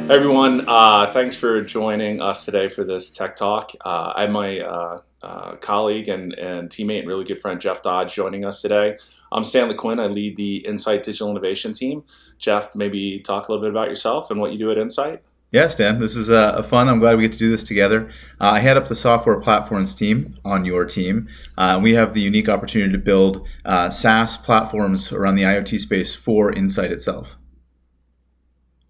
Everyone, thanks for joining us today for this Tech Talk. I have my colleague and teammate and really good friend Jeff Dodge joining us today. I'm Stan LeQuin. I lead the Insight Digital Innovation team. Jeff, maybe talk a little bit about yourself and what you do at Insight. Yeah, Stan, this is fun. I'm glad we get to do this together. I head up the software platforms team on your team. We have the unique opportunity to build SaaS platforms around the IoT space for Insight itself.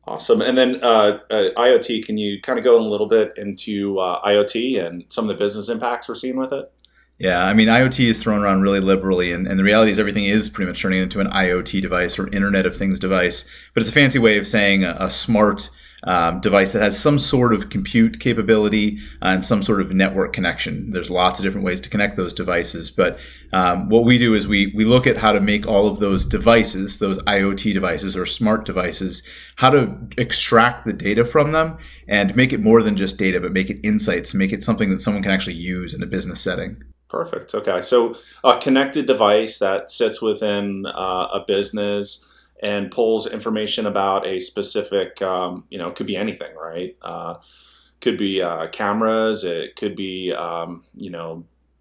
Awesome. And then IoT, can you kind of go a little bit into IoT and some of the business impacts we're seeing with it? Yeah, I mean, IoT is thrown around really liberally, and the reality is everything is pretty much turning into an IoT device or Internet of Things device. But it's a fancy way of saying a smart device that has some sort of compute capability and some sort of network connection. There's lots of different ways to connect those devices, but what we do is we look at how to make all of those devices, those IoT devices or smart devices, how to extract the data from them and make it more than just data, but make it insights, make it something that someone can actually use in a business setting. Perfect. Okay. So a connected device that sits within a business and pulls information about a specific, could be anything, right? Could be cameras. It could be,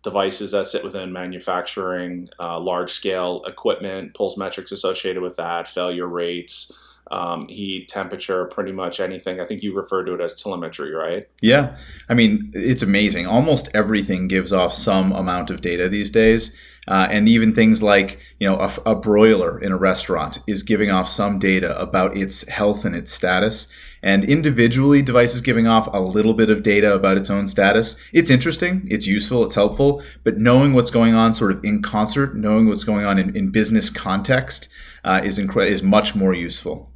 devices that sit within manufacturing, large scale equipment, pulls metrics associated with that, failure rates, heat, temperature, pretty much anything. I think you refer to it as telemetry, right? Yeah. I mean, it's amazing. Almost everything gives off some amount of data these days. And even things like, a broiler in a restaurant is giving off some data about its health and its status. And individually, devices giving off a little bit of data about its own status. It's interesting, it's useful, it's helpful, but knowing what's going on sort of in concert, knowing what's going on in business context is much more useful.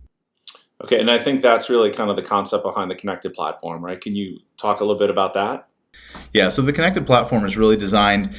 Okay, and I think that's really kind of the concept behind the connected platform, right? Can you talk a little bit about that? Yeah, so the connected platform is really designed,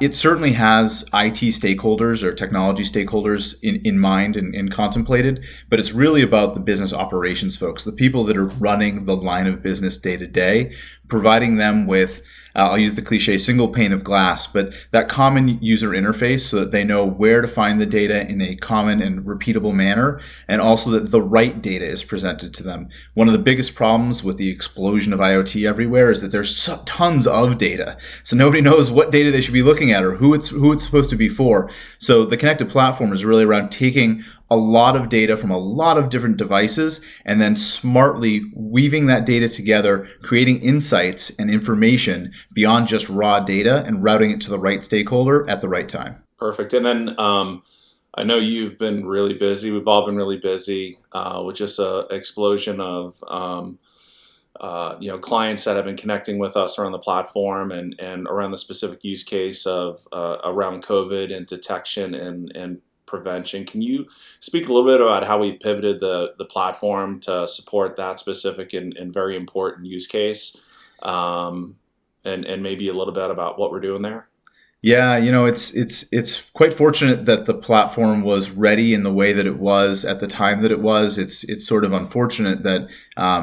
it certainly has IT stakeholders or technology stakeholders in mind and contemplated, but it's really about the business operations folks, the people that are running the line of business day to day, providing them with, I'll use the cliche, single pane of glass, but that common user interface so that they know where to find the data in a common and repeatable manner, and also that the right data is presented to them. One of the biggest problems with the explosion of IoT everywhere is that there's tons of data. So nobody knows what data they should be looking at or who it's supposed to be for. So the connected platform is really around taking a lot of data from a lot of different devices and then smartly weaving that data together, creating insights and information beyond just raw data and routing it to the right stakeholder at the right time. Perfect. And then I know you've been really busy. We've all been really busy with just an explosion of clients that have been connecting with us around the platform and around the specific use case of around COVID and detection and prevention. Can you speak a little bit about how we pivoted the platform to support that specific and very important use case, and maybe a little bit about what we're doing there? Yeah, it's quite fortunate that the platform was ready in the way that it was at the time that it was. It's sort of unfortunate that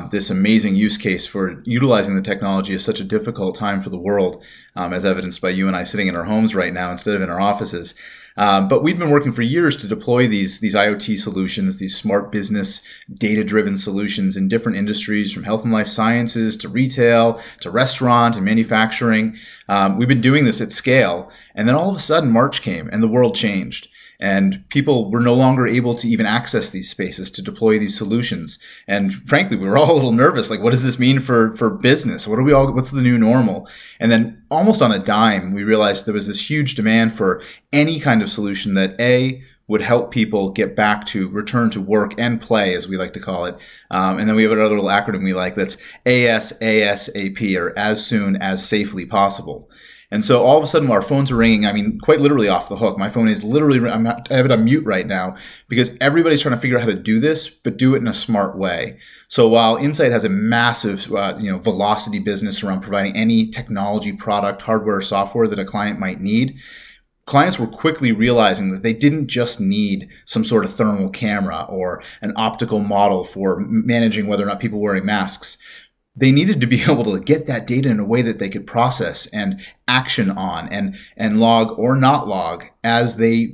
this amazing use case for utilizing the technology is such a difficult time for the world, as evidenced by you and I sitting in our homes right now instead of in our offices. But we've been working for years to deploy these IoT solutions, these smart business, data-driven solutions in different industries, from health and life sciences to retail to restaurant and manufacturing. We've been doing this at scale, and then all of a sudden March came and the world changed. And people were no longer able to even access these spaces to deploy these solutions. And frankly, we were all a little nervous. Like, what does this mean for business? What's the new normal? And then almost on a dime, we realized there was this huge demand for any kind of solution that would help people get back to return to work and play, as we like to call it. And then we have another little acronym we like that's ASASAP, or as soon as safely possible. And so all of a sudden our phones are ringing, I mean, quite literally off the hook. My phone is literally, I have it on mute right now because everybody's trying to figure out how to do this, but do it in a smart way. So while Insight has a massive, velocity business around providing any technology product, hardware, or software that a client might need, clients were quickly realizing that they didn't just need some sort of thermal camera or an optical model for managing whether or not people were wearing masks. They needed to be able to get that data in a way that they could process and action on and log or not log as they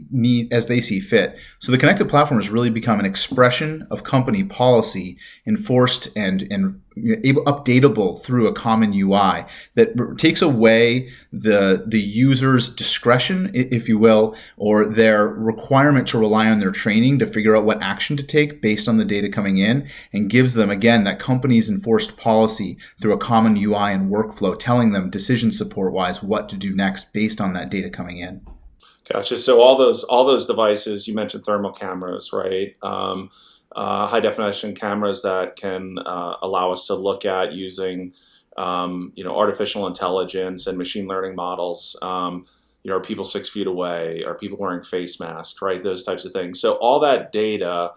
see fit. So the connected platform has really become an expression of company policy enforced and updatable through a common UI that takes away the user's discretion, if you will, or their requirement to rely on their training to figure out what action to take based on the data coming in, and gives them, again, that company's enforced policy through a common UI and workflow, telling them decision support wise what to do next based on that data coming in. Gotcha. So all those devices you mentioned, thermal cameras, right? High definition cameras that can allow us to look at using artificial intelligence and machine learning models. Are people 6 feet away? Are people wearing face masks? Right, those types of things. So all that data,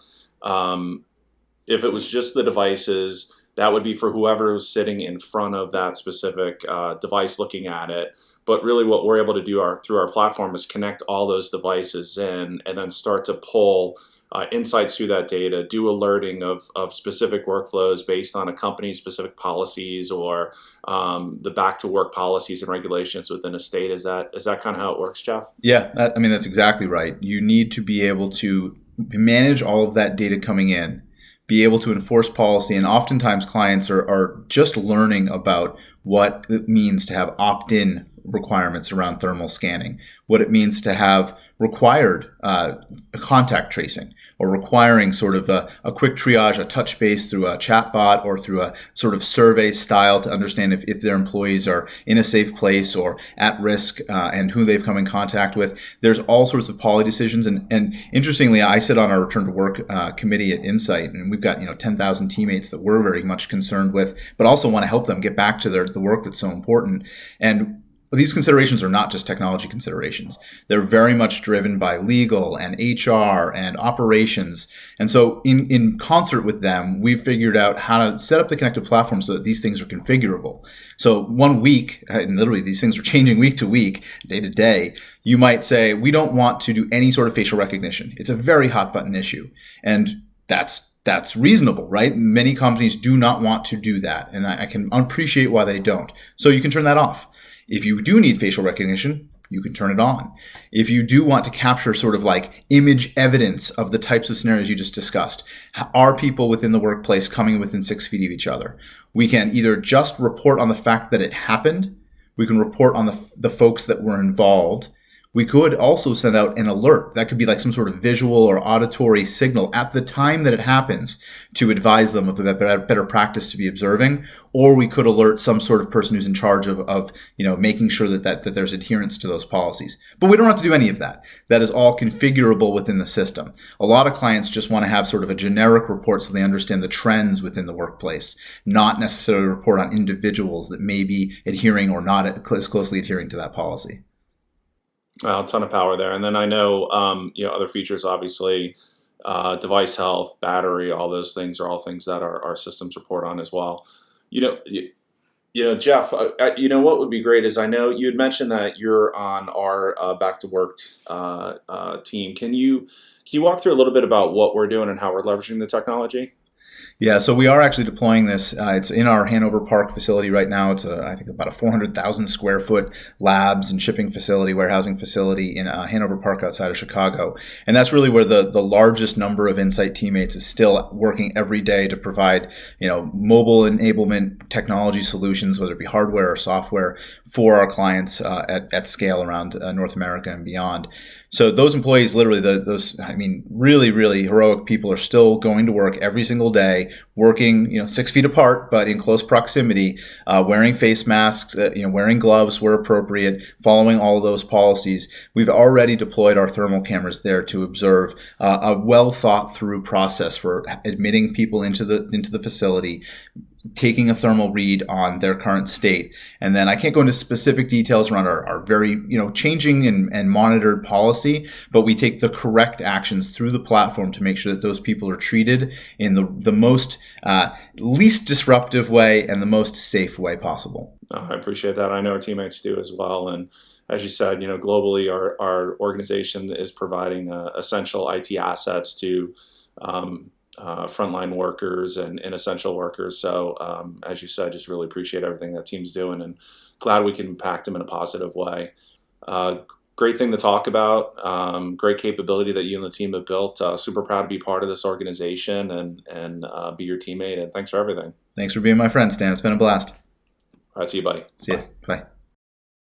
if it was just the devices, that would be for whoever is sitting in front of that specific device looking at it. But really what we're able to do through our platform is connect all those devices in and then start to pull insights through that data, do alerting of specific workflows based on a company's specific policies or the back to work policies and regulations within a state. Is that kind of how it works, Jeff? Yeah, that's exactly right. You need to be able to manage all of that data coming in, be able to enforce policy, and oftentimes clients are just learning about what it means to have opt-in requirements around thermal scanning, what it means to have required contact tracing, or requiring sort of a quick triage, a touch base through a chatbot or through a sort of survey style to understand if their employees are in a safe place or at risk, and who they've come in contact with. There's all sorts of policy decisions. And interestingly, I sit on our return to work committee at Insight, and we've got 10,000 teammates that we're very much concerned with, but also want to help them get back to the work that's so important. And these considerations are not just technology considerations. They're very much driven by legal and HR and operations. And so in concert with them, we've figured out how to set up the connected platform so that these things are configurable. So 1 week, and literally these things are changing week to week, day to day, you might say, we don't want to do any sort of facial recognition. It's a very hot button issue. And that's reasonable, right? Many companies do not want to do that. And I can appreciate why they don't. So you can turn that off. If you do need facial recognition, you can turn it on. If you do want to capture sort of like image evidence of the types of scenarios you just discussed, are people within the workplace coming within 6 feet of each other? We can either just report on the fact that it happened. We can report on the folks that were involved. We could also send out an alert. That could be like some sort of visual or auditory signal at the time that it happens to advise them of a better practice to be observing. Or we could alert some sort of person who's in charge of making sure that there's adherence to those policies. But we don't have to do any of that. That is all configurable within the system. A lot of clients just want to have sort of a generic report so they understand the trends within the workplace, not necessarily report on individuals that may be adhering or not as closely adhering to that policy. A ton of power there. And then I know, other features, obviously, device health, battery, all those things are all things that our systems report on as well. Jeff, what would be great is I know you had mentioned that you're on our back to work team. Can you walk through a little bit about what we're doing and how we're leveraging the technology? Yeah, so we are actually deploying this. It's in our Hanover Park facility right now. It's I think about a 400,000 square foot labs and shipping facility, warehousing facility in Hanover Park outside of Chicago. And that's really where the largest number of Insight teammates is still working every day to provide, mobile enablement technology solutions, whether it be hardware or software, for our clients at scale around North America and beyond. So those employees, literally, really, really heroic people, are still going to work every single day, working, 6 feet apart, but in close proximity, wearing face masks, wearing gloves where appropriate, following all of those policies. We've already deployed our thermal cameras there to observe a well thought through process for admitting people into the facility, taking a thermal read on their current state. And then I can't go into specific details around our very, changing and monitored policy, but we take the correct actions through the platform to make sure that those people are treated in the most least disruptive way and the most safe way possible. I appreciate that. I know our teammates do as well. And as you said, globally, our organization is providing essential IT assets to frontline workers and essential workers. So as you said, just really appreciate everything that team's doing, and glad we can impact them in a positive way. Uh, Great thing to talk about. Great capability that you and the team have built. Super proud to be part of this organization and be your teammate. And thanks for everything. Thanks for being my friend, Stan. It's been a blast. All right, see you, buddy. See ya. Bye. Bye.